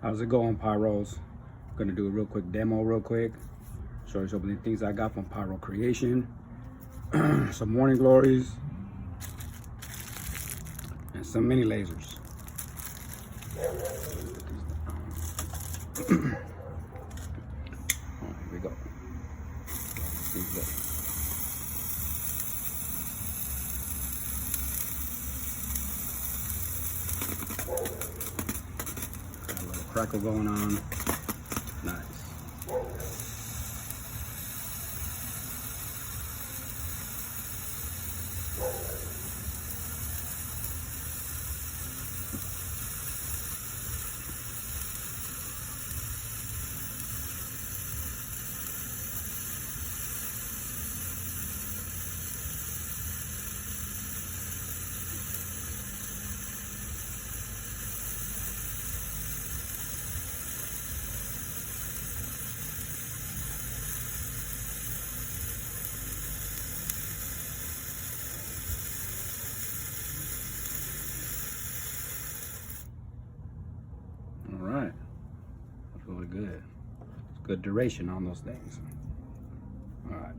How's it going, Pyros? Gonna do a real quick demo real quick. Show you some of the things I got from Pyrocreation. Some morning glories. And some mini lasers. Oh, here we go. Got a little crackle going on. Nice. All right, that's really good. It's good duration on those things. All right,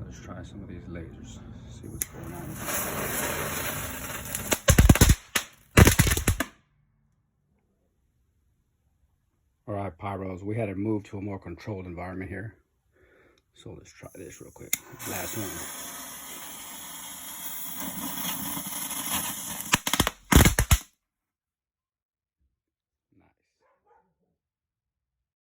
let's try some of these lasers. See what's going on. All right, Pyros, we had to move to a more controlled environment here. So let's try this real quick. Last one.